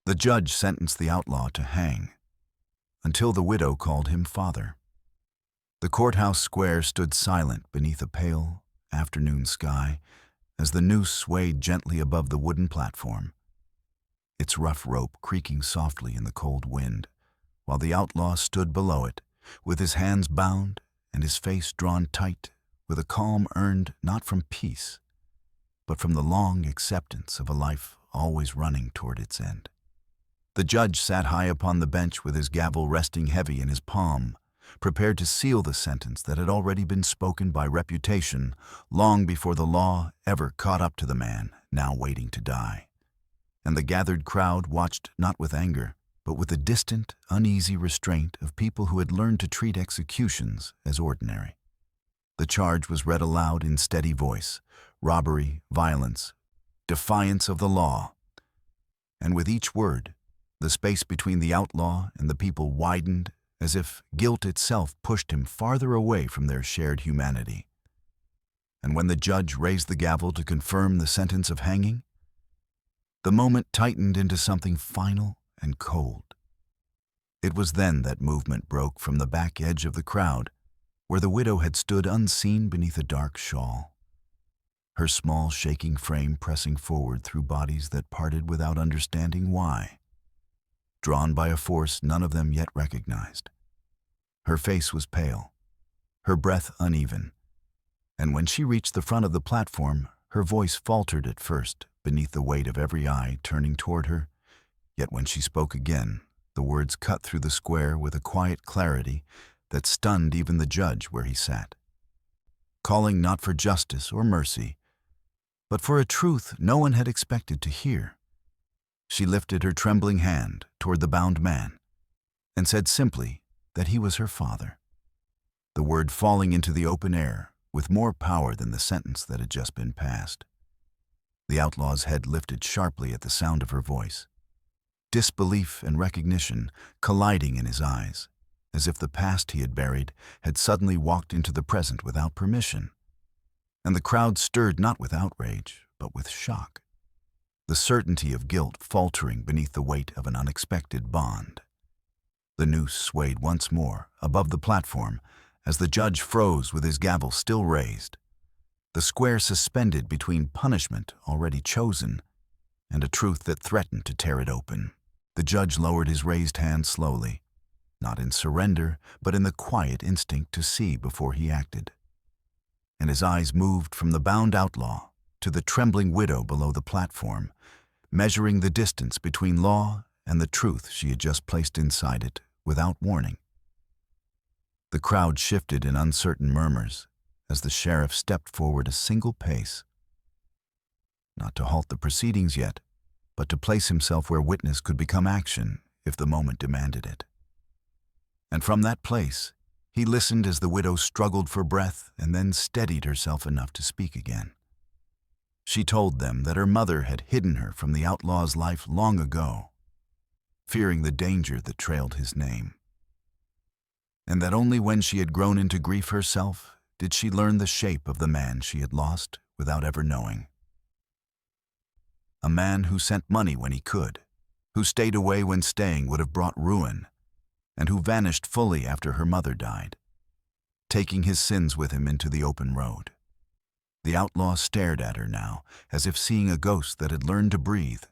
The judge sentenced the outlaw to hang, until the widow called him father. The courthouse square stood silent beneath a pale afternoon sky as the noose swayed gently above the wooden platform, its rough rope creaking softly in the cold wind, while the outlaw stood below it, with his hands bound and his face drawn tight, with a calm earned not from peace, but from the long acceptance of a life always running toward its end. The judge sat high upon the bench with his gavel resting heavy in his palm, prepared to seal the sentence that had already been spoken by reputation long before the law ever caught up to the man now waiting to die. And the gathered crowd watched not with anger, but with the distant, uneasy restraint of people who had learned to treat executions as ordinary. The charge was read aloud in steady voice: robbery, violence, defiance of the law. And with each word, the space between the outlaw and the people widened, as if guilt itself pushed him farther away from their shared humanity. And when the judge raised the gavel to confirm the sentence of hanging, the moment tightened into something final and cold. It was then that movement broke from the back edge of the crowd, where the widow had stood unseen beneath a dark shawl, her small shaking frame pressing forward through bodies that parted without understanding why, drawn by a force none of them yet recognized. Her face was pale, her breath uneven, and when she reached the front of the platform, her voice faltered at first beneath the weight of every eye turning toward her, yet when she spoke again, the words cut through the square with a quiet clarity that stunned even the judge where he sat, calling not for justice or mercy, but for a truth no one had expected to hear. She lifted her trembling hand toward the bound man and said simply that he was her father, the word falling into the open air with more power than the sentence that had just been passed. The outlaw's head lifted sharply at the sound of her voice, disbelief and recognition colliding in his eyes, as if the past he had buried had suddenly walked into the present without permission. And the crowd stirred not with outrage, but with shock, the certainty of guilt faltering beneath the weight of an unexpected bond. The noose swayed once more above the platform as the judge froze with his gavel still raised, the square suspended between punishment already chosen and a truth that threatened to tear it open. The judge lowered his raised hand slowly, not in surrender, but in the quiet instinct to see before he acted. And his eyes moved from the bound outlaw to the trembling widow below the platform, measuring the distance between law and the truth she had just placed inside it without warning. The crowd shifted in uncertain murmurs as the sheriff stepped forward a single pace, not to halt the proceedings yet, but to place himself where witness could become action if the moment demanded it. And from that place, he listened as the widow struggled for breath and then steadied herself enough to speak again. She told them that her mother had hidden her from the outlaw's life long ago, fearing the danger that trailed his name, and that only when she had grown into grief herself did she learn the shape of the man she had lost without ever knowing. A man who sent money when he could, who stayed away when staying would have brought ruin, and who vanished fully after her mother died, taking his sins with him into the open road. The outlaw stared at her now, as if seeing a ghost that had learned to breathe,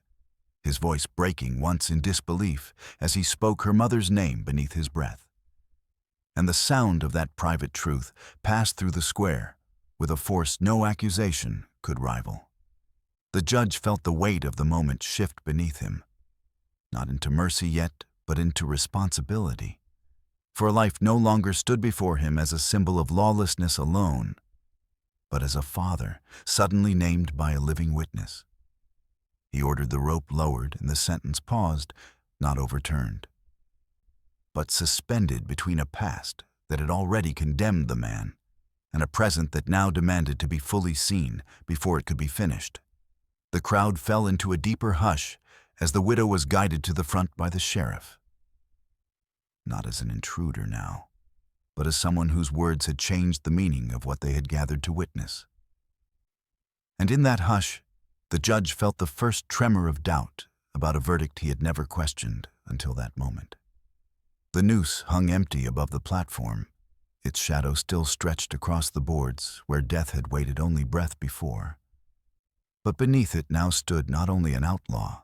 his voice breaking once in disbelief as he spoke her mother's name beneath his breath. And the sound of that private truth passed through the square with a force no accusation could rival. The judge felt the weight of the moment shift beneath him, not into mercy yet, but into responsibility. For life no longer stood before him as a symbol of lawlessness alone, but as a father suddenly named by a living witness. He ordered the rope lowered and the sentence paused, not overturned, but suspended between a past that had already condemned the man and a present that now demanded to be fully seen before it could be finished. The crowd fell into a deeper hush as the widow was guided to the front by the sheriff, not as an intruder now, but as someone whose words had changed the meaning of what they had gathered to witness. And in that hush, the judge felt the first tremor of doubt about a verdict he had never questioned until that moment. The noose hung empty above the platform, its shadow still stretched across the boards where death had waited only breath before. But beneath it now stood not only an outlaw,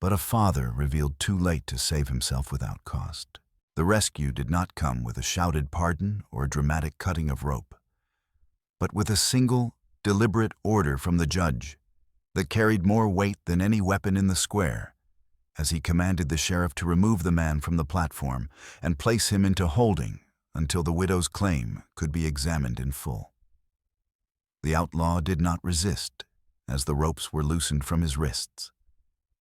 but a father revealed too late to save himself without cost. The rescue did not come with a shouted pardon or a dramatic cutting of rope, but with a single, deliberate order from the judge that carried more weight than any weapon in the square, as he commanded the sheriff to remove the man from the platform and place him into holding until the widow's claim could be examined in full. The outlaw did not resist as the ropes were loosened from his wrists,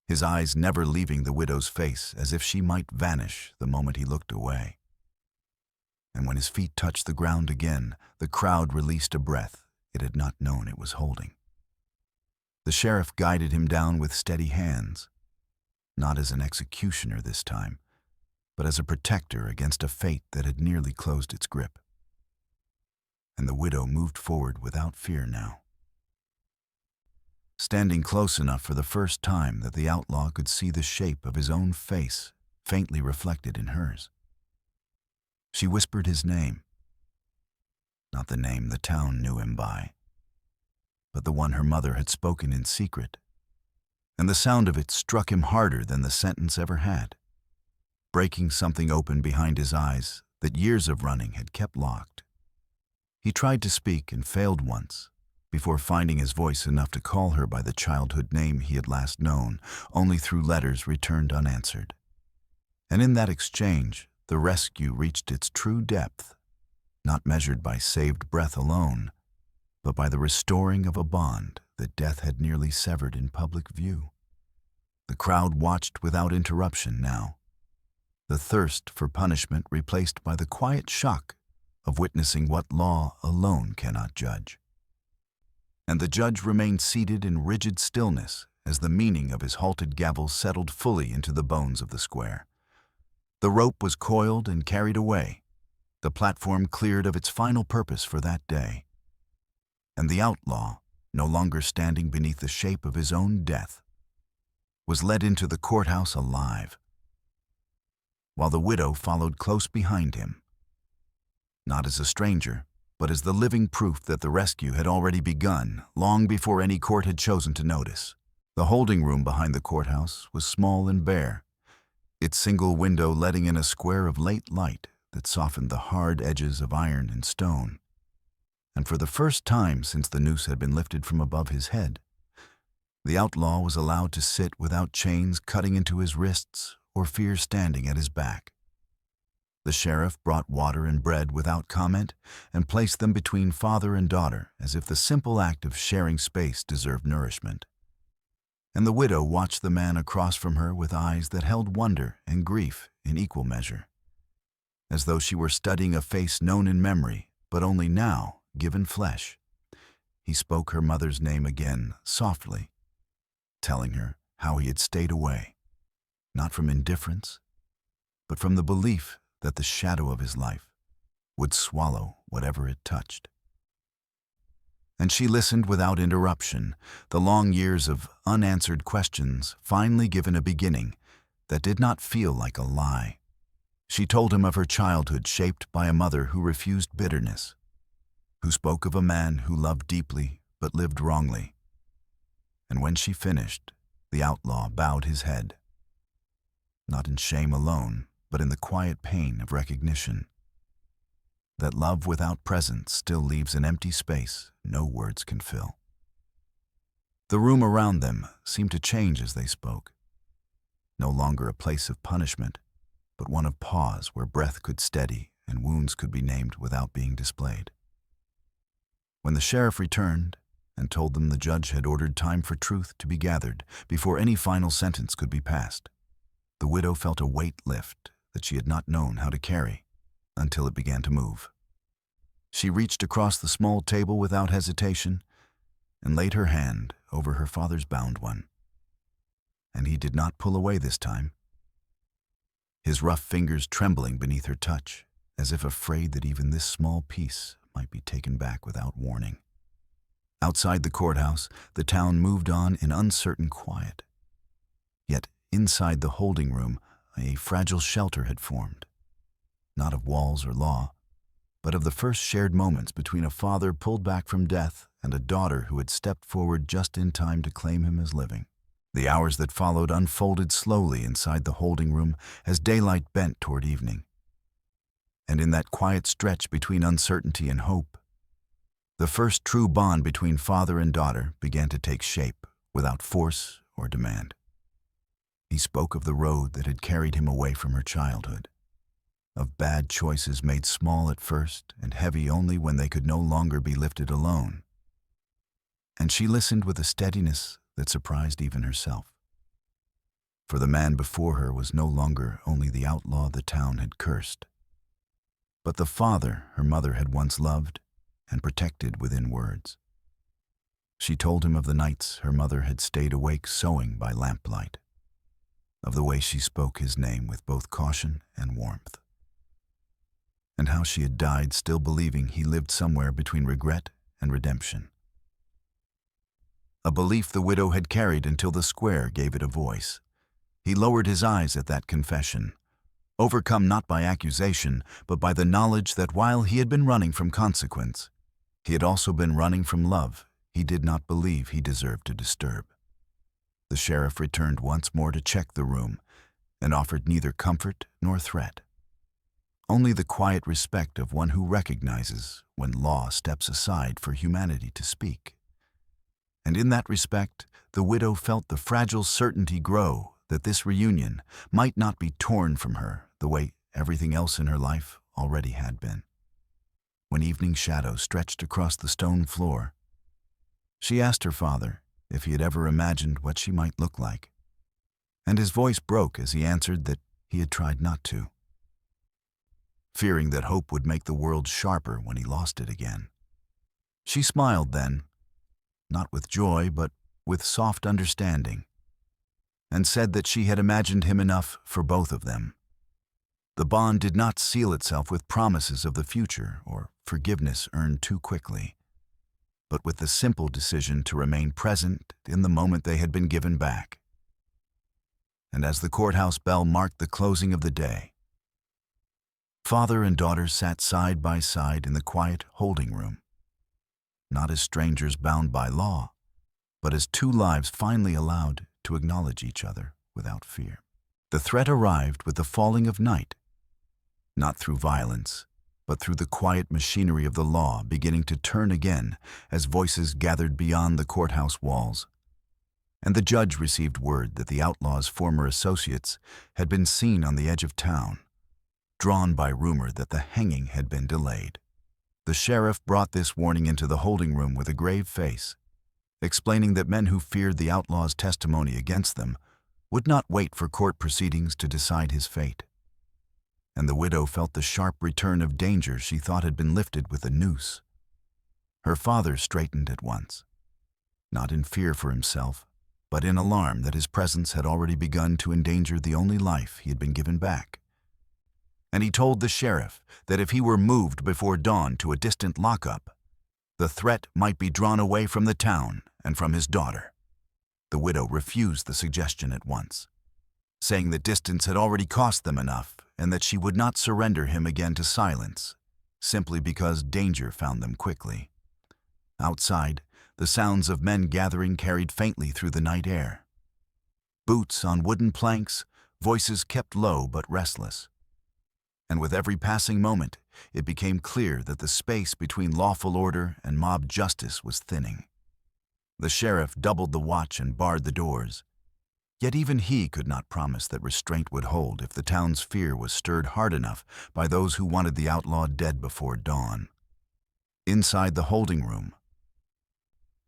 his eyes never leaving the widow's face as if she might vanish the moment he looked away. And when his feet touched the ground again, the crowd released a breath it had not known it was holding. The sheriff guided him down with steady hands, not as an executioner this time, but as a protector against a fate that had nearly closed its grip. And the widow moved forward without fear now, standing close enough for the first time that the outlaw could see the shape of his own face faintly reflected in hers. She whispered his name, not the name the town knew him by, but the one her mother had spoken in secret, and the sound of it struck him harder than the sentence ever had, breaking something open behind his eyes that years of running had kept locked. He tried to speak and failed once, before finding his voice enough to call her by the childhood name he had last known, only through letters returned unanswered. And in that exchange, the rescue reached its true depth, not measured by saved breath alone, but by the restoring of a bond that death had nearly severed in public view. The crowd watched without interruption now, the thirst for punishment replaced by the quiet shock of witnessing what law alone cannot judge. And the judge remained seated in rigid stillness as the meaning of his halted gavel settled fully into the bones of the square. The rope was coiled and carried away, the platform cleared of its final purpose for that day, and the outlaw, no longer standing beneath the shape of his own death, was led into the courthouse alive, while the widow followed close behind him, not as a stranger, but as the living proof that the rescue had already begun long before any court had chosen to notice. The holding room behind the courthouse was small and bare, its single window letting in a square of late light that softened the hard edges of iron and stone. And for the first time since the noose had been lifted from above his head, the outlaw was allowed to sit without chains cutting into his wrists or fear standing at his back. The sheriff brought water and bread without comment and placed them between father and daughter as if the simple act of sharing space deserved nourishment. And the widow watched the man across from her with eyes that held wonder and grief in equal measure, as though she were studying a face known in memory, but only now given flesh. He spoke her mother's name again, softly, telling her how he had stayed away, not from indifference, but from the belief that the shadow of his life would swallow whatever it touched. And she listened without interruption, the long years of unanswered questions finally given a beginning that did not feel like a lie. She told him of her childhood shaped by a mother who refused bitterness, who spoke of a man who loved deeply but lived wrongly. And when she finished, the outlaw bowed his head, not in shame alone, but in the quiet pain of recognition that love without presence still leaves an empty space no words can fill. The room around them seemed to change as they spoke, no longer a place of punishment, but one of pause where breath could steady and wounds could be named without being displayed. When the sheriff returned and told them the judge had ordered time for truth to be gathered before any final sentence could be passed, the widow felt a weight lift that she had not known how to carry until it began to move. She reached across the small table without hesitation and laid her hand over her father's bound one. And he did not pull away this time, his rough fingers trembling beneath her touch, as if afraid that even this small piece might be taken back without warning. Outside the courthouse, the town moved on in uncertain quiet. Yet inside the holding room, a fragile shelter had formed, not of walls or law, but of the first shared moments between a father pulled back from death and a daughter who had stepped forward just in time to claim him as living. The hours that followed unfolded slowly inside the holding room as daylight bent toward evening. And in that quiet stretch between uncertainty and hope, the first true bond between father and daughter began to take shape without force or demand. He spoke of the road that had carried him away from her childhood, of bad choices made small at first and heavy only when they could no longer be lifted alone. And she listened with a steadiness that surprised even herself. For the man before her was no longer only the outlaw the town had cursed, but the father her mother had once loved and protected within words. She told him of the nights her mother had stayed awake sewing by lamplight, of the way she spoke his name with both caution and warmth, and how she had died still believing he lived somewhere between regret and redemption. A belief the widow had carried until the square gave it a voice. He lowered his eyes at that confession, overcome not by accusation, but by the knowledge that while he had been running from consequence, he had also been running from love he did not believe he deserved to disturb. The sheriff returned once more to check the room and offered neither comfort nor threat, only the quiet respect of one who recognizes when law steps aside for humanity to speak. And in that respect, the widow felt the fragile certainty grow that this reunion might not be torn from her the way everything else in her life already had been. When evening shadows stretched across the stone floor, she asked her father if he had ever imagined what she might look like, and his voice broke as he answered that he had tried not to, fearing that hope would make the world sharper when he lost it again. She smiled then, not with joy, but with soft understanding, and said that she had imagined him enough for both of them. The bond did not seal itself with promises of the future or forgiveness earned too quickly, but with the simple decision to remain present in the moment they had been given back. And as the courthouse bell marked the closing of the day, father and daughter sat side by side in the quiet holding room, not as strangers bound by law, but as two lives finally allowed to acknowledge each other without fear. The threat arrived with the falling of night, not through violence, but through the quiet machinery of the law beginning to turn again as voices gathered beyond the courthouse walls. And the judge received word that the outlaw's former associates had been seen on the edge of town, drawn by rumor that the hanging had been delayed. The sheriff brought this warning into the holding room with a grave face, explaining that men who feared the outlaw's testimony against them would not wait for court proceedings to decide his fate. And the widow felt the sharp return of danger she thought had been lifted with a noose. Her father straightened at once, not in fear for himself, but in alarm that his presence had already begun to endanger the only life he had been given back. And he told the sheriff that if he were moved before dawn to a distant lockup, the threat might be drawn away from the town and from his daughter. The widow refused the suggestion at once, saying that distance had already cost them enough and that she would not surrender him again to silence, simply because danger found them quickly. Outside, the sounds of men gathering carried faintly through the night air. Boots on wooden planks, voices kept low but restless. And with every passing moment, it became clear that the space between lawful order and mob justice was thinning. The sheriff doubled the watch and barred the doors. Yet even he could not promise that restraint would hold if the town's fear was stirred hard enough by those who wanted the outlaw dead before dawn. Inside the holding room,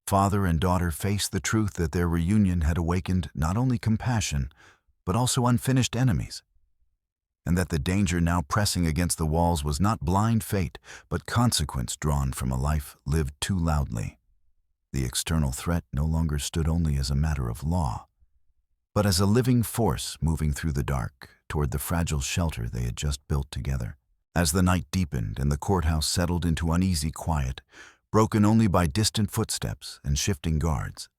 father and daughter faced the truth that their reunion had awakened not only compassion, but also unfinished enemies, and that the danger now pressing against the walls was not blind fate, but consequence drawn from a life lived too loudly. The external threat no longer stood only as a matter of law, but as a living force moving through the dark toward the fragile shelter they had just built together. As the night deepened and the courthouse settled into uneasy quiet, broken only by distant footsteps and shifting guards,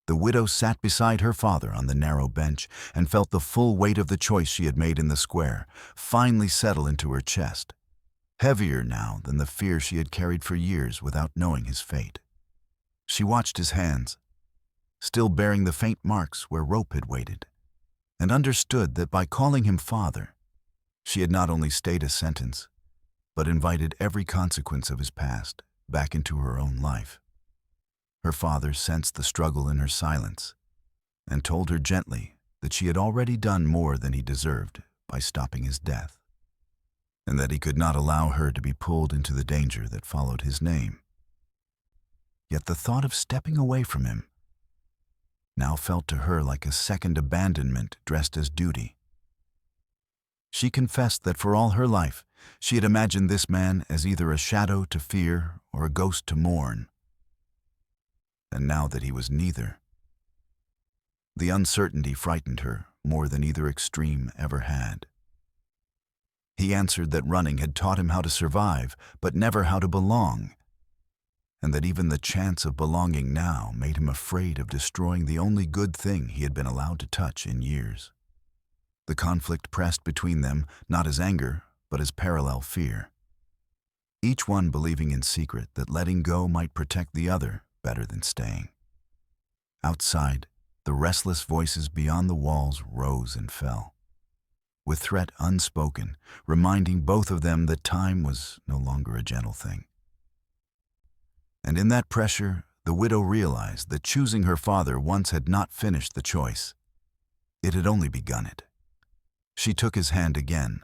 The widow sat beside her father on the narrow bench and felt the full weight of the choice she had made in the square finally settle into her chest, heavier now than the fear she had carried for years without knowing his fate. She watched his hands, still bearing the faint marks where rope had waited, and understood that by calling him father, she had not only stayed a sentence, but invited every consequence of his past back into her own life. Her father sensed the struggle in her silence and told her gently that she had already done more than he deserved by stopping his death, and that he could not allow her to be pulled into the danger that followed his name. Yet the thought of stepping away from him now felt to her like a second abandonment dressed as duty. She confessed that for all her life, she had imagined this man as either a shadow to fear or a ghost to mourn. And now that he was neither, the uncertainty frightened her more than either extreme ever had. He answered that running had taught him how to survive, but never how to belong, and that even the chance of belonging now made him afraid of destroying the only good thing he had been allowed to touch in years. The conflict pressed between them not as anger, but as parallel fear, each one believing in secret that letting go might protect the other better than staying. Outside, the restless voices beyond the walls rose and fell, with threat unspoken, reminding both of them that time was no longer a gentle thing. And in that pressure, the widow realized that choosing her father once had not finished the choice. It had only begun it. She took his hand again,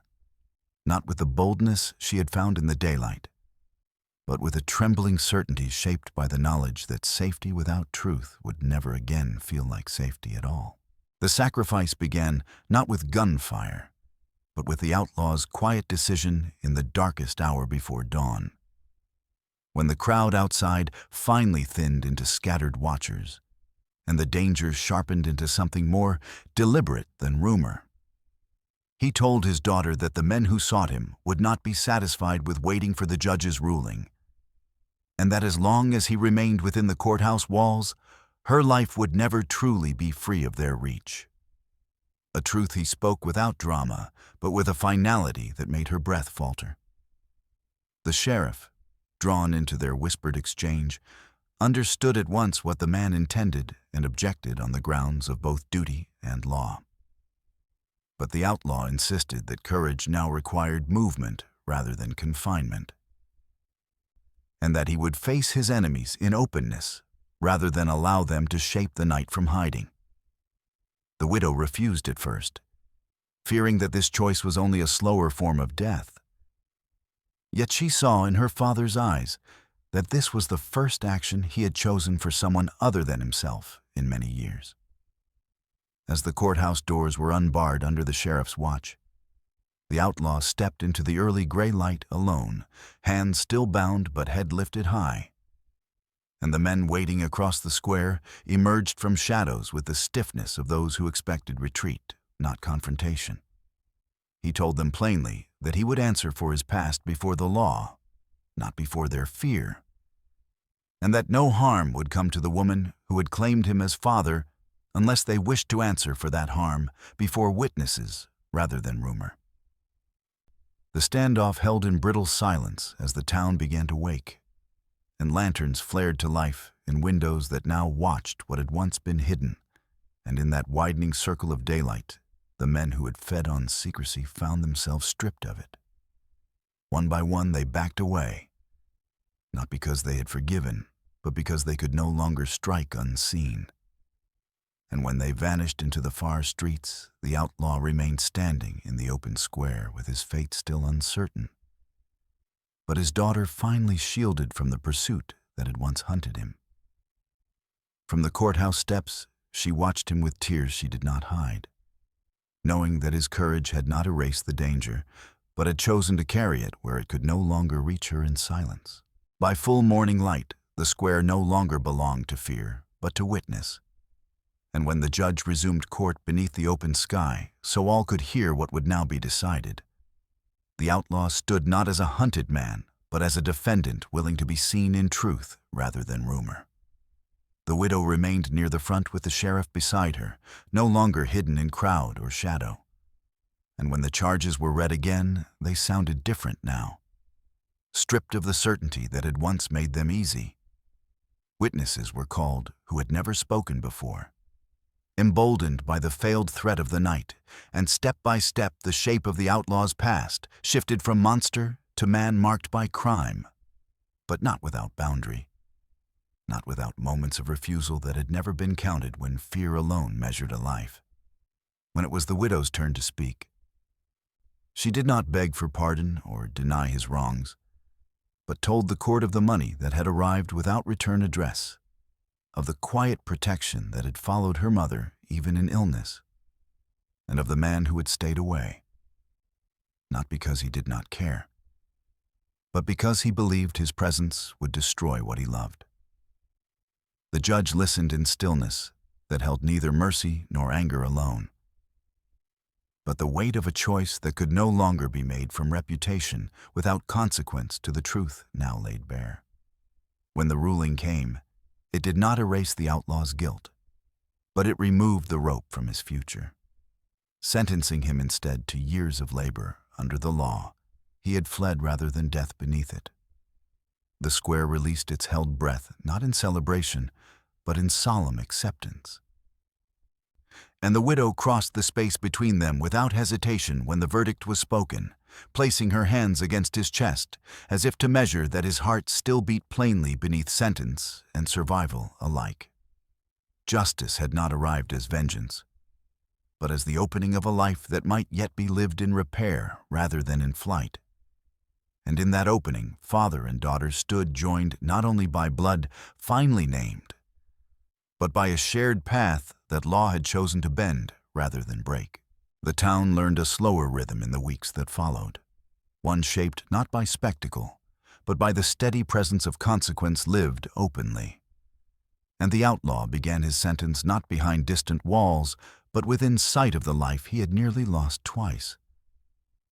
not with the boldness she had found in the daylight, but with a trembling certainty shaped by the knowledge that safety without truth would never again feel like safety at all. The sacrifice began not with gunfire, but with the outlaw's quiet decision in the darkest hour before dawn, when the crowd outside finally thinned into scattered watchers, and the danger sharpened into something more deliberate than rumor. He told his daughter that the men who sought him would not be satisfied with waiting for the judge's ruling, and that as long as he remained within the courthouse walls, her life would never truly be free of their reach. A truth he spoke without drama, but with a finality that made her breath falter. The sheriff, drawn into their whispered exchange, understood at once what the man intended and objected on the grounds of both duty and law. But the outlaw insisted that courage now required movement rather than confinement, and that he would face his enemies in openness rather than allow them to shape the night from hiding. The widow refused at first, fearing that this choice was only a slower form of death. Yet she saw in her father's eyes that this was the first action he had chosen for someone other than himself in many years. As the courthouse doors were unbarred under the sheriff's watch, the outlaw stepped into the early gray light alone, hands still bound but head lifted high. And the men waiting across the square emerged from shadows with the stiffness of those who expected retreat, not confrontation. He told them plainly that he would answer for his past before the law, not before their fear, and that no harm would come to the woman who had claimed him as father unless they wished to answer for that harm before witnesses rather than rumor. The standoff held in brittle silence as the town began to wake, and lanterns flared to life in windows that now watched what had once been hidden, and in that widening circle of daylight, the men who had fed on secrecy found themselves stripped of it. One by one they backed away, not because they had forgiven, but because they could no longer strike unseen. And when they vanished into the far streets, the outlaw remained standing in the open square with his fate still uncertain. But his daughter finally shielded from the pursuit that had once hunted him. From the courthouse steps, she watched him with tears she did not hide, knowing that his courage had not erased the danger, but had chosen to carry it where it could no longer reach her in silence. By full morning light, the square no longer belonged to fear, but to witness. And when the judge resumed court beneath the open sky, so all could hear what would now be decided, the outlaw stood not as a hunted man, but as a defendant willing to be seen in truth rather than rumor. The widow remained near the front with the sheriff beside her, no longer hidden in crowd or shadow. And when the charges were read again, they sounded different now. Stripped of the certainty that had once made them easy. Witnesses were called who had never spoken before. Emboldened by the failed threat of the night, and step by step the shape of the outlaw's past shifted from monster to man marked by crime, but not without boundary, not without moments of refusal that had never been counted when fear alone measured a life. When it was the widow's turn to speak, she did not beg for pardon or deny his wrongs, but told the court of the money that had arrived without return address, of the quiet protection that had followed her mother even in illness, and of the man who had stayed away, not because he did not care, but because he believed his presence would destroy what he loved. The judge listened in stillness that held neither mercy nor anger alone, but the weight of a choice that could no longer be made from reputation without consequence to the truth now laid bare. When the ruling came, it did not erase the outlaw's guilt, but it removed the rope from his future, sentencing him instead to years of labor under the law he had fled rather than death beneath it. The square released its held breath not in celebration, but in solemn acceptance. And the widow crossed the space between them without hesitation when the verdict was spoken, placing her hands against his chest, as if to measure that his heart still beat plainly beneath sentence and survival alike. Justice had not arrived as vengeance, but as the opening of a life that might yet be lived in repair rather than in flight. And in that opening, father and daughter stood joined not only by blood finely named, but by a shared path that law had chosen to bend rather than break. The town learned a slower rhythm in the weeks that followed, one shaped not by spectacle, but by the steady presence of consequence lived openly. And the outlaw began his sentence not behind distant walls, but within sight of the life he had nearly lost twice,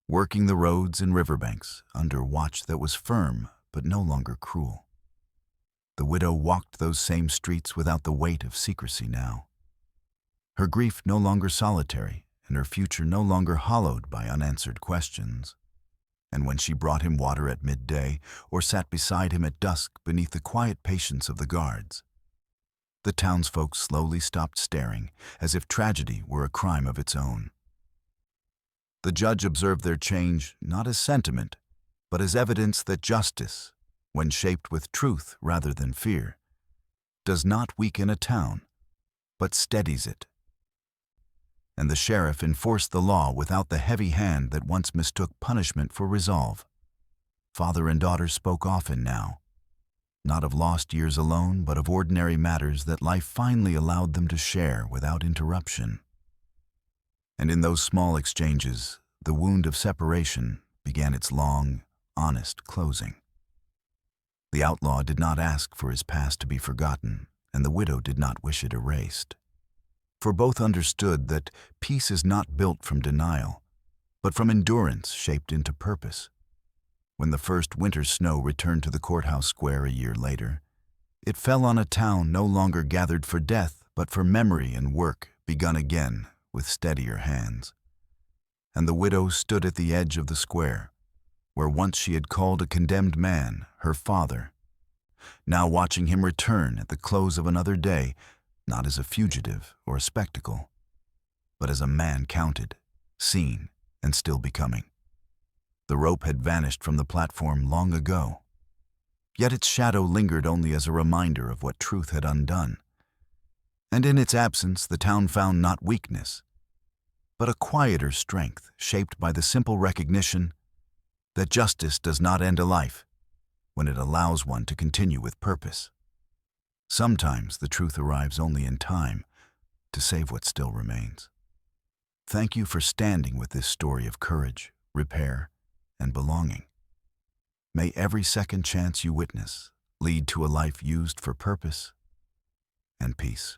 working the roads and riverbanks under watch that was firm but no longer cruel. The widow walked those same streets without the weight of secrecy now, her grief no longer solitary and her future no longer hollowed by unanswered questions. And when she brought him water at midday or sat beside him at dusk beneath the quiet patience of the guards, the townsfolk slowly stopped staring, as if tragedy were a crime of its own. The judge observed their change not as sentiment, but as evidence that justice, when shaped with truth rather than fear, does not weaken a town, but steadies it. And the sheriff enforced the law without the heavy hand that once mistook punishment for resolve. Father and daughter spoke often now, not of lost years alone, but of ordinary matters that life finally allowed them to share without interruption. And in those small exchanges, the wound of separation began its long, honest closing. The outlaw did not ask for his past to be forgotten, and the widow did not wish it erased. For both understood that peace is not built from denial, but from endurance shaped into purpose. When the first winter snow returned to the courthouse square a year later, it fell on a town no longer gathered for death, but for memory and work begun again with steadier hands. And the widow stood at the edge of the square, where once she had called a condemned man her father, now watching him return at the close of another day, not as a fugitive or a spectacle, but as a man counted, seen, and still becoming. The rope had vanished from the platform long ago, yet its shadow lingered only as a reminder of what truth had undone. And in its absence, the town found not weakness, but a quieter strength shaped by the simple recognition that justice does not end a life when it allows one to continue with purpose. Sometimes the truth arrives only in time to save what still remains. Thank you for standing with this story of courage, repair, and belonging. May every second chance you witness lead to a life used for purpose and peace.